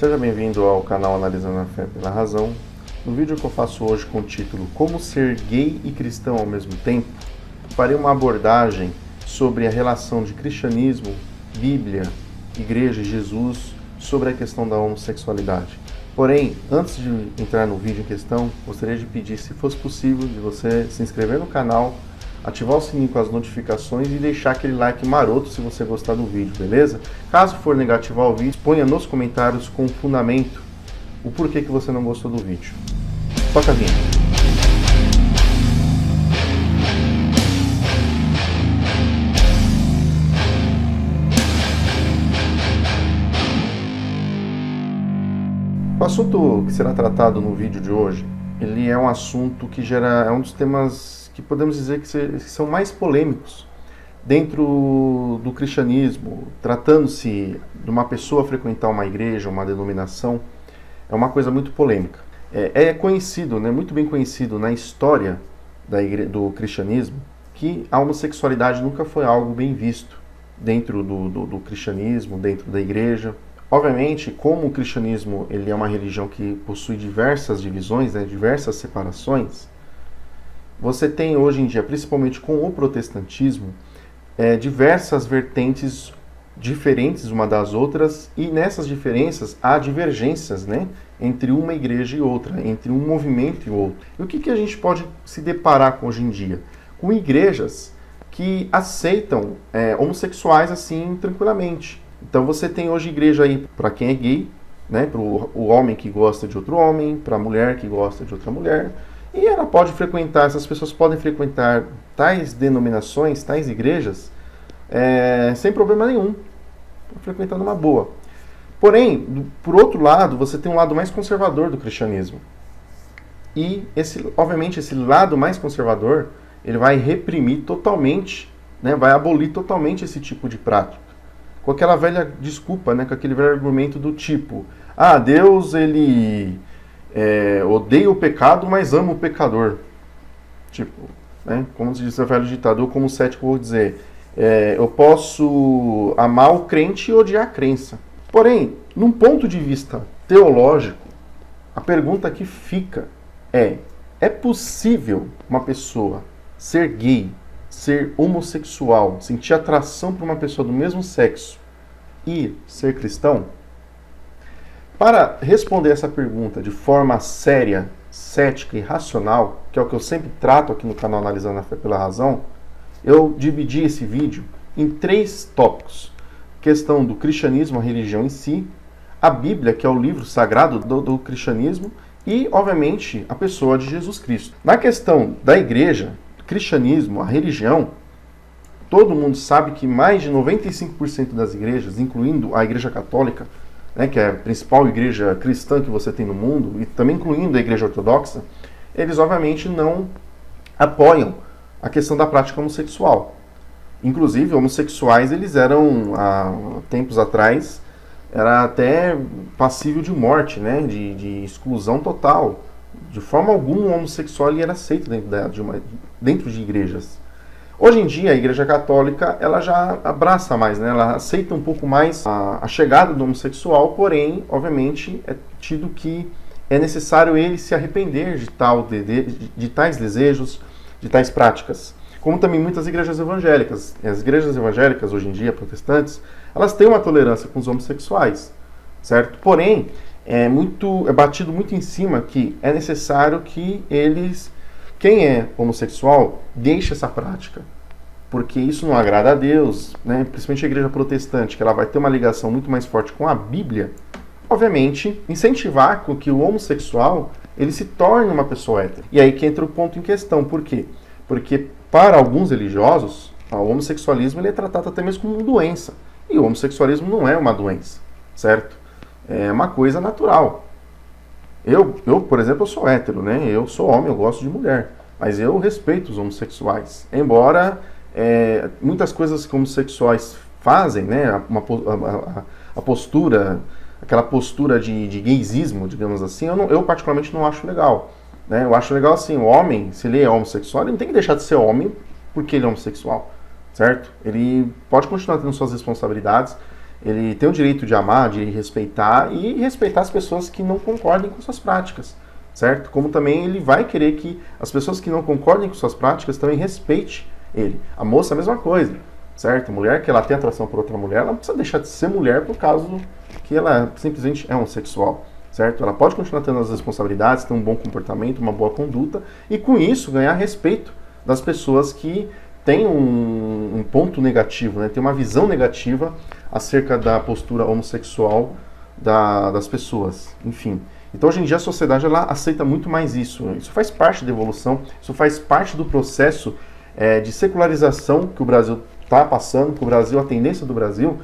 Seja bem-vindo ao canal Analisando a Fé pela Razão. No vídeo que eu faço hoje com o título Como ser gay e cristão ao mesmo tempo, farei uma abordagem sobre a relação de cristianismo, Bíblia, Igreja e Jesus sobre a questão da homossexualidade. Porém, antes de entrar no vídeo em questão, gostaria de pedir, se fosse possível, de você se inscrever no canal, ativar o sininho com as notificações e deixar aquele like maroto se você gostar do vídeo, beleza? Caso for negativar o vídeo, ponha nos comentários com fundamento o porquê que você não gostou do vídeo. Toca a vinheta. O assunto que será tratado no vídeo de hoje, ele é um assunto que é um dos temas que podemos dizer que são mais polêmicos dentro do cristianismo. Tratando-se de uma pessoa frequentar uma igreja, uma denominação, é uma coisa muito polêmica. É conhecido, né, muito bem conhecido na história do cristianismo, que a homossexualidade nunca foi algo bem visto dentro do cristianismo, dentro da igreja. Obviamente, como o cristianismo ele é uma religião que possui diversas divisões, né, diversas separações, você tem hoje em dia, principalmente com o protestantismo, diversas vertentes diferentes uma das outras, e nessas diferenças há divergências, né, entre uma igreja e outra, entre um movimento e outro. E o que a gente pode se deparar com hoje em dia? Com igrejas que aceitam homossexuais assim tranquilamente. Então você tem hoje igreja aí para quem é gay, né, para o homem que gosta de outro homem, para a mulher que gosta de outra mulher. E ela pode frequentar, essas pessoas podem frequentar tais denominações, tais igrejas, sem problema nenhum, frequentar numa boa. Porém, por outro lado, você tem um lado mais conservador do cristianismo. E, obviamente, esse lado mais conservador, ele vai reprimir totalmente, né, vai abolir totalmente esse tipo de prática. Com aquela velha desculpa, né, com aquele velho argumento do tipo, Deus, ele odeia o pecado, mas ama o pecador. Tipo, né, como se diz o velho ditado, eu como cético vou dizer, eu posso amar o crente e odiar a crença. Porém, num ponto de vista teológico, a pergunta que fica é possível uma pessoa ser gay, ser homossexual, sentir atração por uma pessoa do mesmo sexo e ser cristão? Para responder essa pergunta de forma séria, cética e racional, que é o que eu sempre trato aqui no canal Analisando a Fé pela Razão, eu dividi esse vídeo em 3 tópicos. Questão do cristianismo, a religião em si, a Bíblia, que é o livro sagrado do cristianismo, e, obviamente, a pessoa de Jesus Cristo. Na questão da igreja, do cristianismo, a religião, todo mundo sabe que mais de 95% das igrejas, incluindo a Igreja Católica, né, que é a principal igreja cristã que você tem no mundo, e também incluindo a Igreja Ortodoxa, eles obviamente não apoiam a questão da prática homossexual. Inclusive, homossexuais, eles eram, há tempos atrás, era até passível de morte, né, de exclusão total. De forma alguma, o homossexual ele era aceito dentro de igrejas. Hoje em dia, a Igreja Católica ela já abraça mais, né? Ela aceita um pouco mais a chegada do homossexual, porém, obviamente, é tido que é necessário ele se arrepender de tais desejos, de tais práticas. Como também muitas igrejas evangélicas. As igrejas evangélicas, hoje em dia, protestantes, elas têm uma tolerância com os homossexuais, certo? Porém, é batido muito em cima que é necessário que quem é homossexual, deixe essa prática, porque isso não agrada a Deus, né? Principalmente a igreja protestante, que ela vai ter uma ligação muito mais forte com a Bíblia, obviamente, incentivar com que o homossexual ele se torne uma pessoa hétero. E aí que entra o ponto em questão. Por quê? Porque para alguns religiosos, o homossexualismo ele é tratado até mesmo como uma doença. E o homossexualismo não é uma doença, certo? É uma coisa natural. Eu, por exemplo, eu sou hétero, né? Eu sou homem, eu gosto de mulher. Mas eu respeito os homossexuais. Embora muitas coisas que homossexuais fazem, né? A postura, aquela postura de gaysismo, digamos assim, eu particularmente não acho legal. Né? Eu acho legal assim, o homem, se ele é homossexual, ele não tem que deixar de ser homem porque ele é homossexual, certo? Ele pode continuar tendo suas responsabilidades. ele tem o direito de amar, de respeitar e respeitar as pessoas que não concordem com suas práticas, certo? Como também ele vai querer que as pessoas que não concordem com suas práticas também respeitem ele. A moça, a mesma coisa, certo? A mulher que ela tem atração por outra mulher, ela não precisa deixar de ser mulher por causa que ela simplesmente é homossexual, certo? Ela pode continuar tendo as responsabilidades, ter um bom comportamento, uma boa conduta e com isso ganhar respeito das pessoas que têm um ponto negativo, né? Tem uma visão negativa acerca da postura homossexual das pessoas, enfim. Então hoje em dia a sociedade ela aceita muito mais isso. Isso faz parte da evolução, isso faz parte do processo de secularização que o Brasil está passando, que o Brasil, a tendência do Brasil,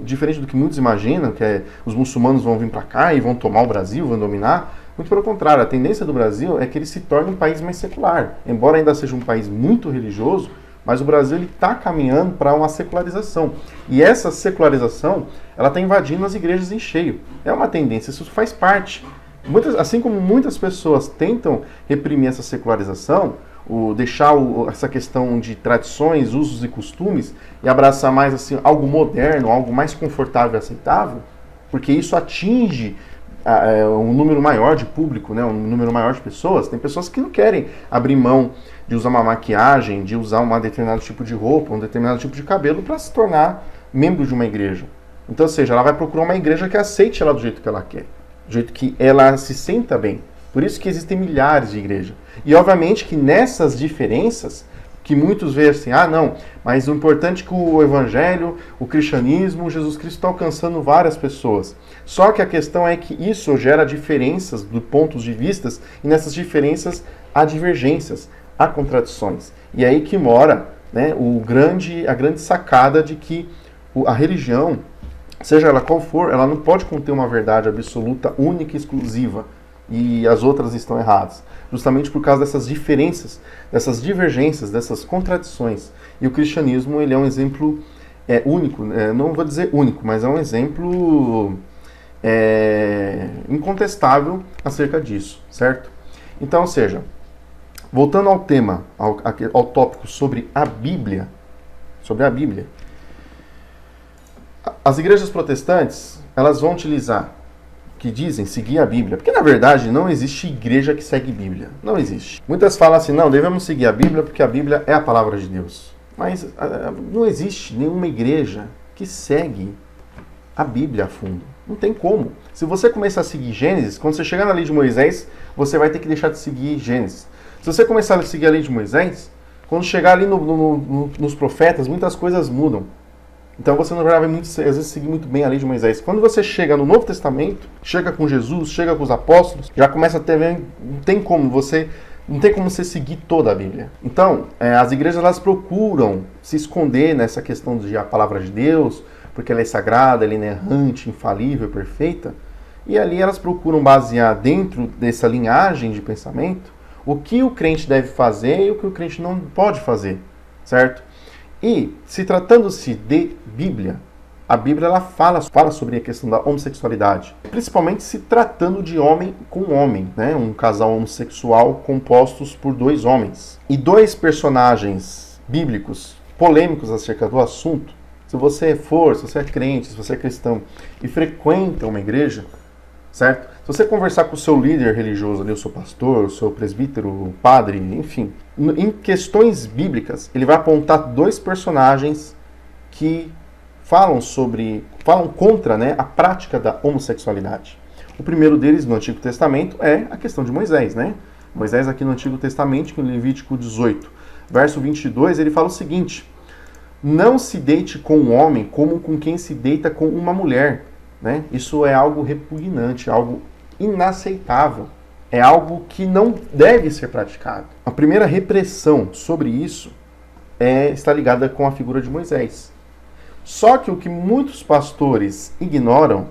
diferente do que muitos imaginam, que os muçulmanos vão vir para cá e vão tomar o Brasil, vão dominar. Muito pelo contrário, a tendência do Brasil é que ele se torne um país mais secular. Embora ainda seja um país muito religioso, mas o Brasil está caminhando para uma secularização. E essa secularização ela está invadindo as igrejas em cheio. É uma tendência, isso faz parte. Assim como muitas pessoas tentam reprimir essa secularização, deixar essa questão de tradições, usos e costumes e abraçar mais assim, algo moderno, algo mais confortável e aceitável, porque isso atinge um número maior de público, né, um número maior de pessoas. Tem pessoas que não querem abrir mão de usar uma maquiagem, de usar um determinado tipo de roupa, um determinado tipo de cabelo para se tornar membro de uma igreja. Então, ou seja, ela vai procurar uma igreja que aceite ela do jeito que ela quer, do jeito que ela se sinta bem. Por isso que existem milhares de igrejas. E obviamente que nessas diferenças, que muitos veem assim, não, mas o importante é que o evangelho, o cristianismo, Jesus Cristo está alcançando várias pessoas. Só que a questão é que isso gera diferenças de pontos de vista, e nessas diferenças há divergências, há contradições. E é aí que mora, né, a grande sacada de que a religião, seja ela qual for, ela não pode conter uma verdade absoluta, única e exclusiva, e as outras estão erradas. Justamente por causa dessas diferenças, dessas divergências, dessas contradições. E o cristianismo ele é um exemplo único, não vou dizer único, mas é um exemplo incontestável acerca disso, certo? Então, ou seja, voltando ao tema, ao tópico sobre a Bíblia, as igrejas protestantes, elas vão utilizar, que dizem seguir a Bíblia, porque na verdade não existe igreja que segue Bíblia, não existe. Muitas falam assim, não, devemos seguir a Bíblia porque a Bíblia é a palavra de Deus. Mas não existe nenhuma igreja que segue a Bíblia a fundo. Não tem como. Se você começar a seguir Gênesis, quando você chegar na lei de Moisés, você vai ter que deixar de seguir Gênesis. Se você começar a seguir a lei de Moisés, quando chegar ali nos profetas, muitas coisas mudam. Então você não vai às vezes seguir muito bem a lei de Moisés. Quando você chega no Novo Testamento, chega com Jesus, chega com os apóstolos, já começa a ter, não tem como você seguir toda a Bíblia. Então, as igrejas elas procuram se esconder nessa questão de a palavra de Deus, porque ela é sagrada, ela é inerrante, infalível, perfeita. E ali elas procuram basear dentro dessa linhagem de pensamento o que o crente deve fazer e o que o crente não pode fazer, certo? E, se tratando-se de Bíblia, a Bíblia ela fala sobre a questão da homossexualidade, principalmente se tratando de homem com homem, né? Um casal homossexual compostos por dois homens. E dois personagens bíblicos polêmicos acerca do assunto. Se você é crente, se você é cristão e frequenta uma igreja, certo? Se você conversar com o seu líder religioso, ali, o seu pastor, o seu presbítero, o padre, enfim, em questões bíblicas, ele vai apontar dois personagens que falam contra, né, a prática da homossexualidade. O primeiro deles no Antigo Testamento é a questão de Moisés, né? Moisés aqui no Antigo Testamento, em Levítico 18, verso 22, ele fala o seguinte: não se deite com um homem como com quem se deita com uma mulher. Né? Isso é algo repugnante, algo inaceitável. É algo que não deve ser praticado. A primeira repressão sobre isso está ligada com a figura de Moisés. Só que o que muitos pastores ignoram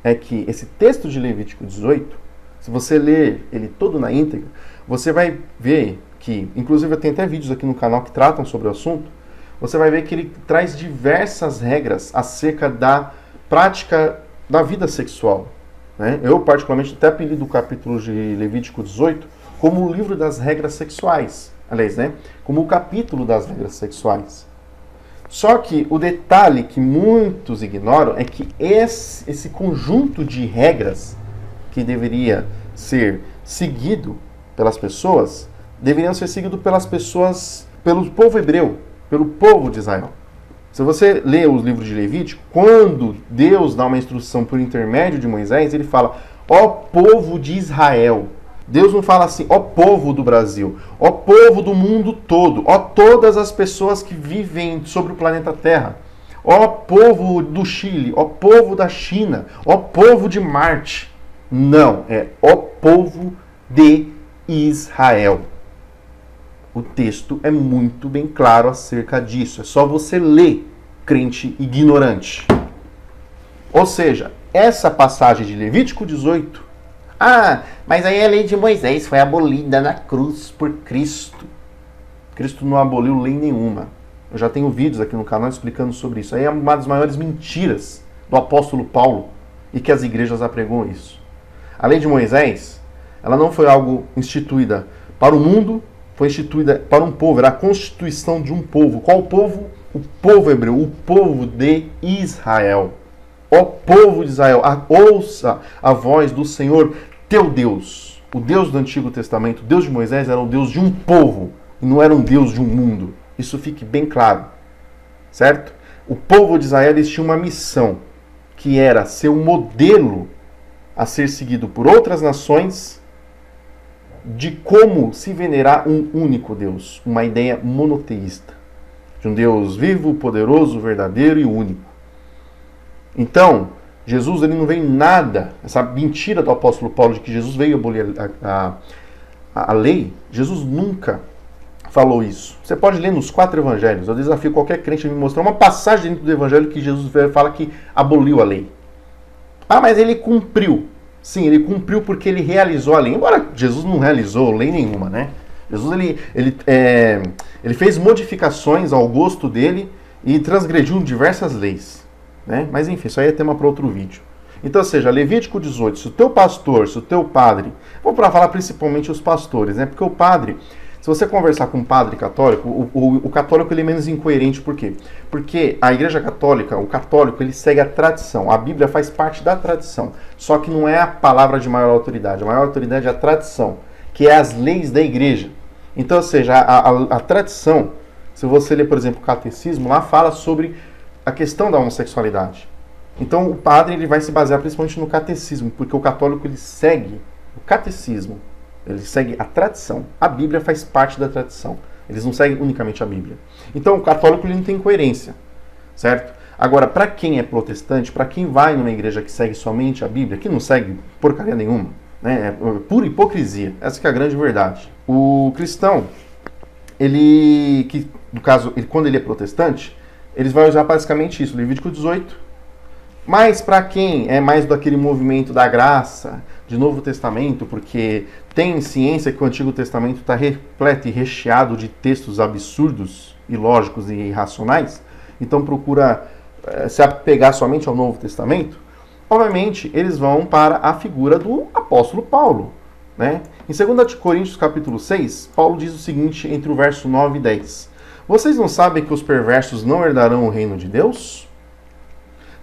é que esse texto de Levítico 18, se você ler ele todo na íntegra, você vai ver que, inclusive eu tenho até vídeos aqui no canal que tratam sobre o assunto, você vai ver que ele traz diversas regras acerca da prática da vida sexual. Né? Eu, particularmente, até apelido o capítulo de Levítico 18 como o livro das regras sexuais. Aliás, né? Como o capítulo das regras sexuais. Só que o detalhe que muitos ignoram é que esse conjunto de regras que deveria ser seguido pelas pessoas, deveriam ser seguidos pelas pessoas, pelo povo hebreu, pelo povo de Israel. Se você lê os livros de Levítico, quando Deus dá uma instrução por intermédio de Moisés, ele fala, ó povo de Israel. Deus não fala assim, ó povo do Brasil, ó povo do mundo todo, ó todas as pessoas que vivem sobre o planeta Terra, ó povo do Chile, ó povo da China, ó povo de Marte. Não, é ó povo de Israel. O texto é muito bem claro acerca disso. É só você ler, crente ignorante. Ou seja, essa passagem de Levítico 18, mas aí a lei de Moisés foi abolida na cruz por Cristo. Cristo não aboliu lei nenhuma. Eu já tenho vídeos aqui no canal explicando sobre isso. Aí é uma das maiores mentiras do apóstolo Paulo e que as igrejas apregam isso. A lei de Moisés, ela não foi algo instituída para o mundo, foi instituída para um povo, era a constituição de um povo. Qual povo? O povo hebreu, o povo de Israel. Ó povo de Israel, ouça a voz do Senhor, teu Deus. O Deus do Antigo Testamento, o Deus de Moisés, era o Deus de um povo, e não era um Deus de um mundo. Isso fique bem claro, certo? O povo de Israel, eles tinham uma missão, que era ser um modelo a ser seguido por outras nações, de como se venerar um único Deus, uma ideia monoteísta, de um Deus vivo, poderoso, verdadeiro e único. Então, Jesus ele não veio nada, essa mentira do apóstolo Paulo de que Jesus veio abolir a lei, Jesus nunca falou isso. Você pode ler nos 4 evangelhos, eu desafio qualquer crente a me mostrar uma passagem dentro do evangelho que Jesus fala que aboliu a lei. Mas ele cumpriu. Sim, ele cumpriu porque ele realizou a lei. Embora Jesus não realizou lei nenhuma, né? Jesus ele fez modificações ao gosto dele e transgrediu diversas leis, né? Mas enfim, isso aí é tema para outro vídeo. Então, ou seja, Levítico 18, se o teu pastor, se o teu padre, vou para falar principalmente os pastores, né? Porque o padre, se você conversar com um padre católico, o católico ele é menos incoerente, por quê? Porque a igreja católica, o católico, ele segue a tradição. A Bíblia faz parte da tradição. Só que não é a palavra de maior autoridade. A maior autoridade é a tradição, que é as leis da igreja. Então, ou seja, a tradição, se você ler, por exemplo, o catecismo, lá fala sobre a questão da homossexualidade. Então, o padre ele vai se basear principalmente no catecismo, porque o católico ele segue o catecismo. Ele segue a tradição. A Bíblia faz parte da tradição. Eles não seguem unicamente a Bíblia. Então, o católico ele não tem coerência, certo? Agora, para quem é protestante, para quem vai numa igreja que segue somente a Bíblia, que não segue porcaria nenhuma, né? É pura hipocrisia. Essa que é a grande verdade. O cristão, no caso, quando ele é protestante, eles vão usar basicamente isso, Levítico 18. Mas para quem é mais daquele movimento da graça, de Novo Testamento, porque tem ciência que o Antigo Testamento está repleto e recheado de textos absurdos, ilógicos e irracionais, então procura se apegar somente ao Novo Testamento, obviamente eles vão para a figura do apóstolo Paulo, né? Em 2 Coríntios capítulo 6, Paulo diz o seguinte entre o verso 9 e 10. Vocês não sabem que os perversos não herdarão o reino de Deus?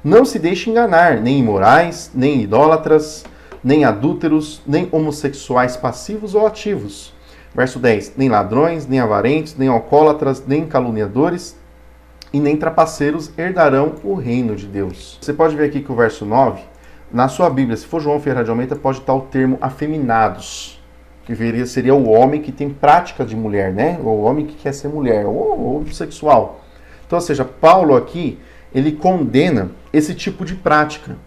Não se deixe enganar, nem imorais, nem idólatras, nem adúlteros, nem homossexuais passivos ou ativos. Verso 10. Nem ladrões, nem avarentos, nem alcoólatras, nem caluniadores e nem trapaceiros herdarão o reino de Deus. Você pode ver aqui que o verso 9, na sua Bíblia, se for João Ferreira de Almeida, pode estar o termo afeminados, que seria o homem que tem prática de mulher, né? O homem que quer ser mulher, ou homossexual. Então, ou seja, Paulo aqui, ele condena esse tipo de prática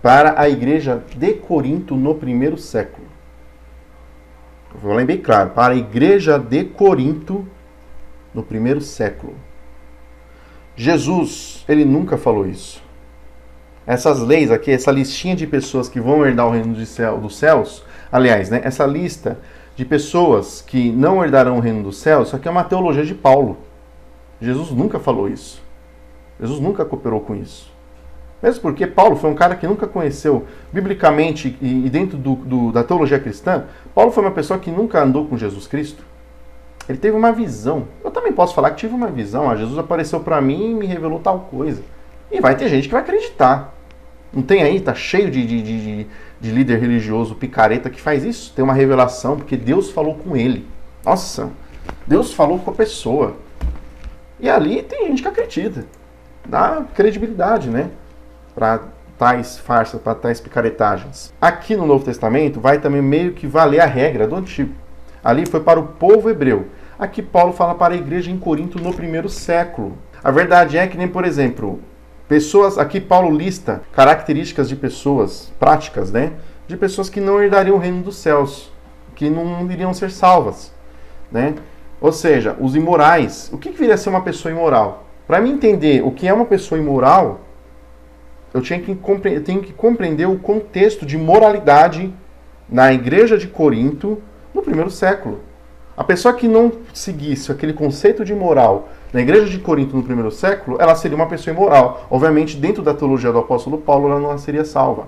para a igreja de Corinto no primeiro século. Vou falar bem claro, para a igreja de Corinto no primeiro século. Jesus, ele nunca falou isso. Essas leis aqui, essa listinha de pessoas que vão herdar o reino dos céus, aliás, né, essa lista de pessoas que não herdarão o reino dos céus, isso aqui é uma teologia de Paulo. Jesus nunca falou isso. Jesus nunca cooperou com isso. Mesmo porque Paulo foi um cara que nunca conheceu, biblicamente e dentro da teologia cristã, Paulo foi uma pessoa que nunca andou com Jesus Cristo. Ele teve uma visão. também posso falar que tive uma visão, Jesus apareceu para mim e me revelou tal coisa. E vai ter gente que vai acreditar. Não tem aí? Tá cheio de líder religioso picareta que faz isso. Tem uma revelação porque Deus falou com ele. Nossa, Deus falou com a pessoa. E ali tem gente que acredita. Dá credibilidade, né? Para tais farsas, para tais picaretagens. Aqui no Novo Testamento vai também meio que valer a regra do Antigo. Ali foi para o povo hebreu. Aqui Paulo fala para a igreja em Corinto no primeiro século. A verdade é que nem, por exemplo, pessoas, aqui Paulo lista características de pessoas, práticas, né? De pessoas que não herdariam o reino dos céus, que não iriam ser salvas, né? Ou seja, os imorais. O que viria a ser uma pessoa imoral? Para mim entender o que é uma pessoa imoral, eu tenho que compreender o contexto de moralidade na igreja de Corinto no primeiro século. A pessoa que não seguisse aquele conceito de moral na igreja de Corinto no primeiro século, ela seria uma pessoa imoral. Obviamente, dentro da teologia do apóstolo Paulo, ela não seria salva.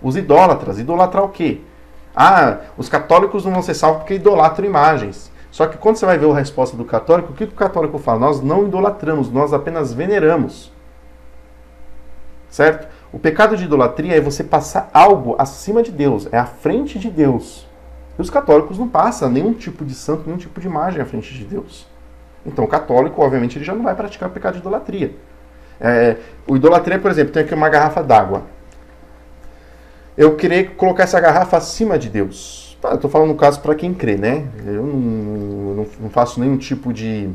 Os idólatras, idolatrar o quê? Ah, os católicos não vão ser salvos porque idolatram imagens. Só que quando você vai ver a resposta do católico, o que o católico fala? Nós não idolatramos, nós apenas veneramos. Certo? O pecado de idolatria é você passar algo acima de Deus, é à frente de Deus. E os católicos não passam nenhum tipo de santo, nenhum tipo de imagem à frente de Deus. Então o católico, obviamente, ele já não vai praticar o pecado de idolatria. O idolatria, por exemplo, tem aqui uma garrafa d'água. Eu querer colocar essa garrafa acima de Deus. Tá, eu estou falando no caso para quem crê, né? Eu não faço nenhum tipo de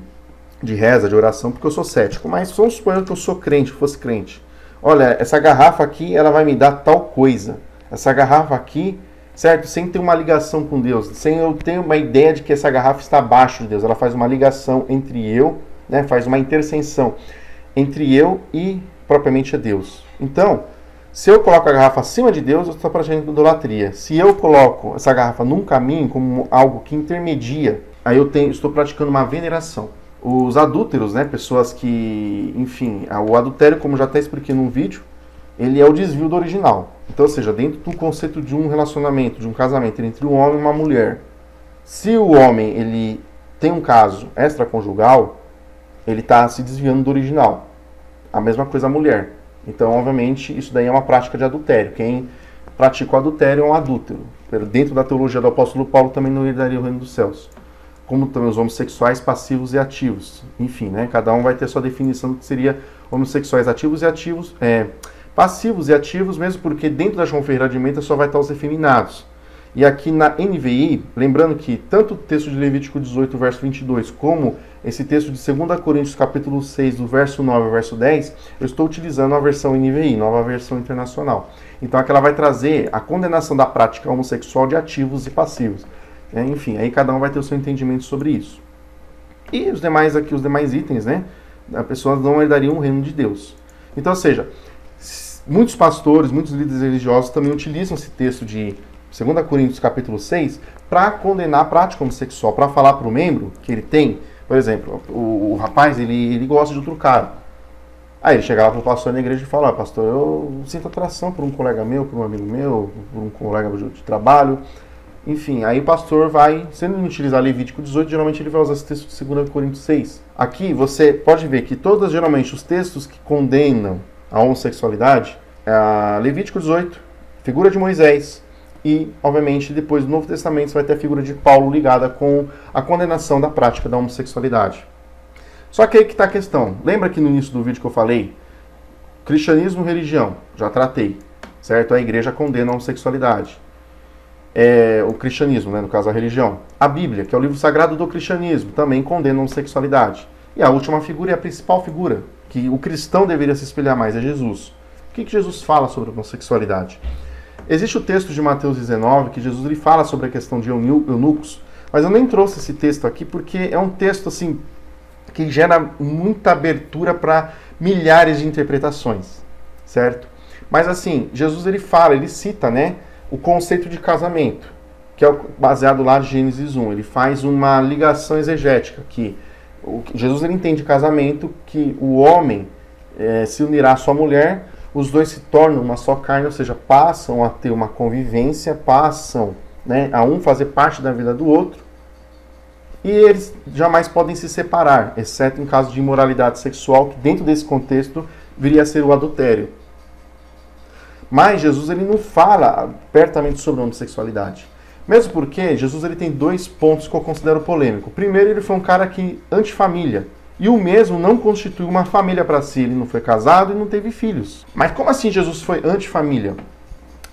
reza, de oração, porque eu sou cético. Mas vamos supor que eu sou crente, fosse crente. Olha, essa garrafa aqui, ela vai me dar tal coisa. Essa garrafa aqui, certo? Sem ter uma ligação com Deus. Sem eu ter uma ideia de que essa garrafa está abaixo de Deus. Ela faz uma ligação entre eu, né? Faz uma interseção entre eu e propriamente a Deus. Então, se eu coloco a garrafa acima de Deus, eu estou praticando idolatria. Se eu coloco essa garrafa num caminho, como algo que intermedia, aí estou praticando uma veneração. Os adúlteros, né, pessoas que, enfim, o adultério, como já até expliquei num vídeo, ele é o desvio do original. Então, ou seja, dentro do conceito de um relacionamento, de um casamento entre um homem e uma mulher, se o homem ele tem um caso extraconjugal, ele está se desviando do original. A mesma coisa a mulher. Então, obviamente, isso daí é uma prática de adultério. Quem pratica o adultério é um adúltero. Dentro da teologia do apóstolo Paulo também não herdaria o reino dos céus. Como também os homossexuais passivos e ativos. Enfim, né? Cada um vai ter sua definição do que seria homossexuais ativos e ativos, passivos e ativos, mesmo porque dentro da João Ferreira de Mentas só vai estar os efeminados. E aqui na NVI, lembrando que tanto o texto de Levítico 18, verso 22, como esse texto de 2 Coríntios, capítulo 6, do verso 9 ao verso 10, eu estou utilizando a versão NVI, nova versão internacional. Então aqui ela vai trazer a condenação da prática homossexual de ativos e passivos. Enfim, aí cada um vai ter o seu entendimento sobre isso. E os demais aqui, os demais itens, né? As pessoas não herdariam o reino de Deus. Então, ou seja, muitos pastores, muitos líderes religiosos também utilizam esse texto de 2 Coríntios capítulo 6 para condenar a prática homossexual, para falar para o membro que ele tem, por exemplo, o rapaz, ele gosta de outro cara. Aí ele chega lá para o pastor na igreja e fala: pastor, eu sinto atração por um colega meu, por um amigo meu, por um colega de trabalho. Enfim, aí o pastor vai, se ele não utilizar Levítico 18, geralmente ele vai usar esse texto de 2 Coríntios 6. Aqui você pode ver que geralmente os textos que condenam a homossexualidade é Levítico 18, figura de Moisés, e, obviamente, depois do Novo Testamento você vai ter a figura de Paulo ligada com a condenação da prática da homossexualidade. Só que aí que está a questão. Lembra que no início do vídeo que eu falei? Cristianismo e religião, já tratei, certo? A igreja condena a homossexualidade. O cristianismo, né, no caso a religião. A Bíblia, que é o livro sagrado do cristianismo, também condena a homossexualidade. E a última figura e a principal figura, que o cristão deveria se espelhar mais, é Jesus. O que Jesus fala sobre a homossexualidade? Existe o texto de Mateus 19, que Jesus ele fala sobre a questão de eunucos, mas eu nem trouxe esse texto aqui porque é um texto assim que gera muita abertura para milhares de interpretações, certo? Mas assim, Jesus ele cita, né, o conceito de casamento, que é baseado lá em Gênesis 1. Ele faz uma ligação exegética, que Jesus ele entende casamento, que o homem se unirá à sua mulher, os dois se tornam uma só carne, ou seja, passam a ter uma convivência, passam, né, a um fazer parte da vida do outro. e eles jamais podem se separar, exceto em caso de imoralidade sexual, que dentro desse contexto viria a ser o adultério. Mas Jesus ele não fala abertamente sobre a homossexualidade. Mesmo porque Jesus ele tem 2 pontos que eu considero polêmico. Primeiro, ele foi um cara que antifamília. E o mesmo não constituiu uma família para si. Ele não foi casado e não teve filhos. Mas como assim Jesus foi antifamília?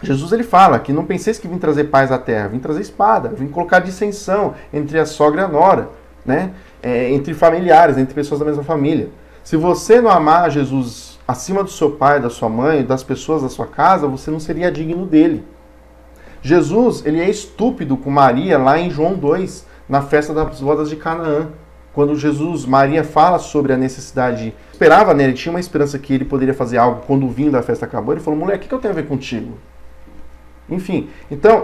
Jesus ele fala que não penseis que vim trazer paz à terra, vim trazer espada, vim colocar dissensão entre a sogra e a nora, né? Entre familiares, entre pessoas da mesma família. Se você não amar Jesus acima do seu pai, da sua mãe, das pessoas da sua casa, você não seria digno dele. Jesus ele é estúpido com Maria lá em João 2, na festa das bodas de Canaã. Quando Maria fala sobre a necessidade, esperava nele, tinha uma esperança que ele poderia fazer algo quando o vinho da festa acabou, ele falou, mulher, o que eu tenho a ver contigo? Enfim, então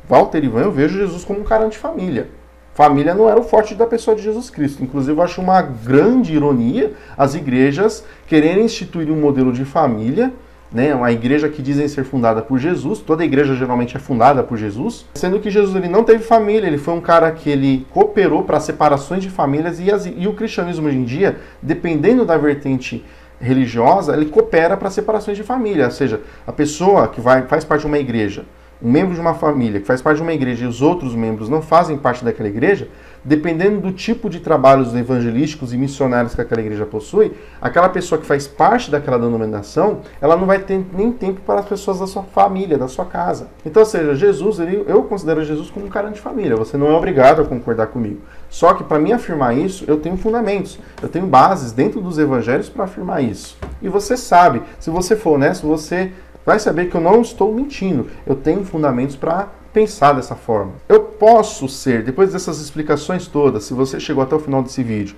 Walter Ivan, eu vejo Jesus como um cara antifamília. Família não era o forte da pessoa de Jesus Cristo. Inclusive, eu acho uma grande ironia as igrejas quererem instituir um modelo de família, né, uma igreja que dizem ser fundada por Jesus, toda igreja geralmente é fundada por Jesus, sendo que Jesus ele não teve família, ele foi um cara que ele cooperou para separações de famílias e o cristianismo hoje em dia, dependendo da vertente religiosa, ele coopera para separações de família, ou seja, a pessoa que faz parte de uma igreja, um membro de uma família que faz parte de uma igreja e os outros membros não fazem parte daquela igreja, dependendo do tipo de trabalhos evangelísticos e missionários que aquela igreja possui, aquela pessoa que faz parte daquela denominação, ela não vai ter nem tempo para as pessoas da sua família, da sua casa. Então, ou seja, Jesus, eu considero Jesus como um cara de família. Você não é obrigado a concordar comigo. Só que para mim afirmar isso, eu tenho fundamentos. Eu tenho bases dentro dos evangelhos para afirmar isso. E você sabe, se você for honesto, você vai saber que eu não estou mentindo. Eu tenho fundamentos para pensar dessa forma. Eu posso ser, depois dessas explicações todas, se você chegou até o final desse vídeo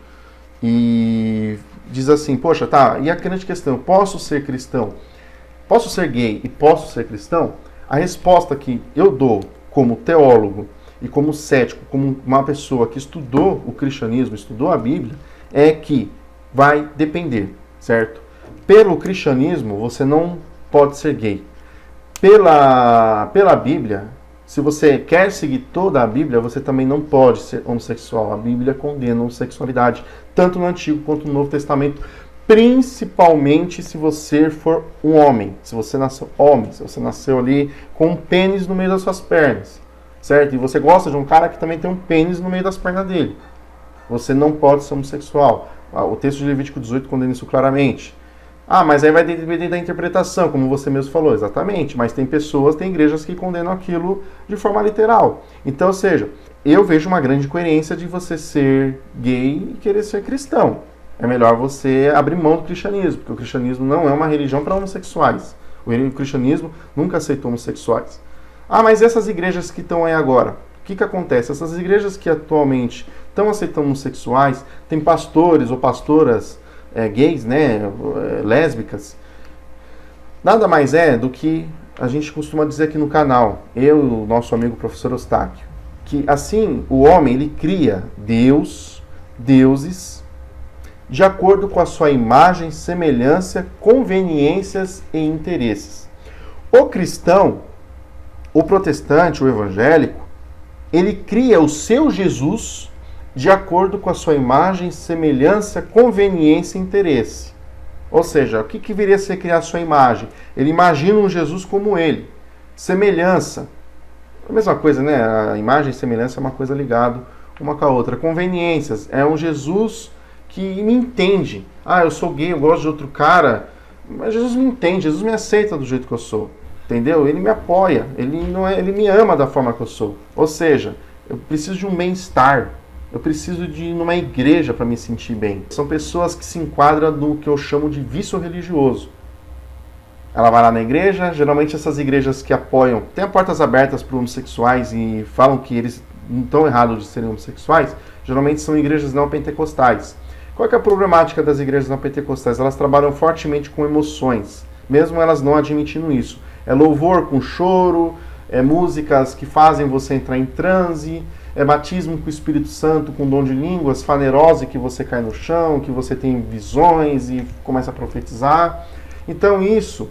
e diz assim, poxa, tá, e a grande questão, posso ser cristão? Posso ser gay e posso ser cristão? A resposta que eu dou como teólogo e como cético, como uma pessoa que estudou o cristianismo, estudou a Bíblia, é que vai depender, certo? Pelo cristianismo, você não pode ser gay. Pela Bíblia, se você quer seguir toda a Bíblia, você também não pode ser homossexual. A Bíblia condena a homossexualidade, tanto no Antigo quanto no Novo Testamento, principalmente se você for um homem. Se você nasceu homem, se você nasceu ali com um pênis no meio das suas pernas, certo? E você gosta de um cara que também tem um pênis no meio das pernas dele. Você não pode ser homossexual. O texto de Levítico 18 condena isso claramente. Ah, mas aí vai depender da interpretação, como você mesmo falou, exatamente. Mas tem igrejas que condenam aquilo de forma literal. Então, ou seja, eu vejo uma grande coerência de você ser gay e querer ser cristão. É melhor você abrir mão do cristianismo, porque o cristianismo não é uma religião para homossexuais. O cristianismo nunca aceitou homossexuais. Ah, mas essas igrejas que estão aí agora, o que acontece? Essas igrejas que atualmente estão aceitando homossexuais, tem pastores ou pastoras gays, né, lésbicas, nada mais é do que a gente costuma dizer aqui no canal, eu e o nosso amigo professor Eustáquio, que assim o homem ele cria deuses, de acordo com a sua imagem, semelhança, conveniências e interesses. O cristão, o protestante, o evangélico, ele cria o seu Jesus de acordo com a sua imagem, semelhança, conveniência e interesse. Ou seja, o que viria a ser criar a sua imagem? Ele imagina um Jesus como ele. Semelhança. A mesma coisa, né? A imagem e semelhança é uma coisa ligada uma com a outra. Conveniências. É um Jesus que me entende. Ah, eu sou gay, eu gosto de outro cara. Mas Jesus me entende, Jesus me aceita do jeito que eu sou. Entendeu? Ele me apoia. Ele me ama da forma que eu sou. Ou seja, eu preciso de um bem-estar. Eu preciso de ir numa igreja para me sentir bem. São pessoas que se enquadram no que eu chamo de vício religioso. Ela vai lá na igreja, geralmente essas igrejas que apoiam, têm portas abertas para homossexuais e falam que eles não estão errados de serem homossexuais, geralmente são igrejas não pentecostais. Qual que é a problemática das igrejas não pentecostais? Elas trabalham fortemente com emoções, mesmo elas não admitindo isso. É louvor com choro, é músicas que fazem você entrar em transe, é batismo com o Espírito Santo, com dom de línguas, fanerose que você cai no chão, que você tem visões e começa a profetizar. Então isso,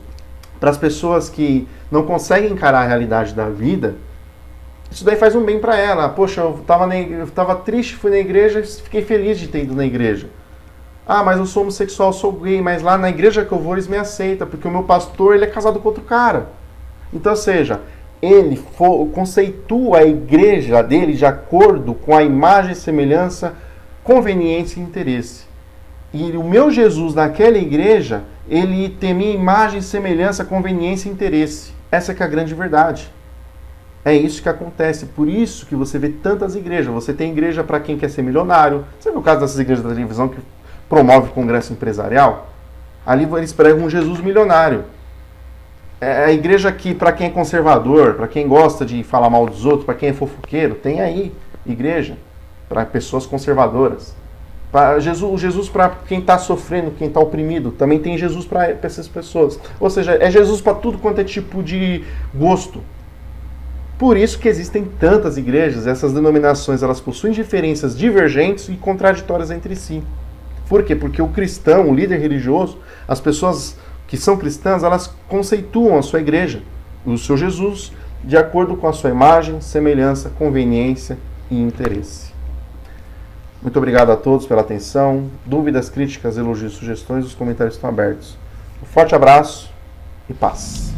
para as pessoas que não conseguem encarar a realidade da vida, Isso daí faz um bem para ela. Poxa, eu tava triste, fui na igreja, fiquei feliz de ter ido na igreja. Ah, mas eu sou homossexual, sou gay, mas lá na igreja que eu vou eles me aceitam, porque o meu pastor ele é casado com outro cara. Então, ou seja, ele conceitua a igreja dele de acordo com a imagem, semelhança, conveniência e interesse. E o meu Jesus naquela igreja, ele tem minha imagem, semelhança, conveniência e interesse. Essa que é a grande verdade. É isso que acontece. Por isso que você vê tantas igrejas. Você tem igreja para quem quer ser milionário. Você viu o caso dessas igrejas da televisão que promove congresso empresarial? Ali eles pregam um Jesus milionário. É a igreja que, para quem é conservador, para quem gosta de falar mal dos outros, para quem é fofoqueiro, tem aí igreja para pessoas conservadoras. Jesus para quem está sofrendo, quem está oprimido, também tem Jesus para essas pessoas. Ou seja, é Jesus para tudo quanto é tipo de gosto. Por isso que existem tantas igrejas, essas denominações, elas possuem diferenças divergentes e contraditórias entre si. Por quê? Porque o cristão, o líder religioso, as pessoas que são cristãs, elas conceituam a sua igreja, o seu Jesus, de acordo com a sua imagem, semelhança, conveniência e interesse. Muito obrigado a todos pela atenção. Dúvidas, críticas, elogios, sugestões, os comentários estão abertos. Um forte abraço e paz.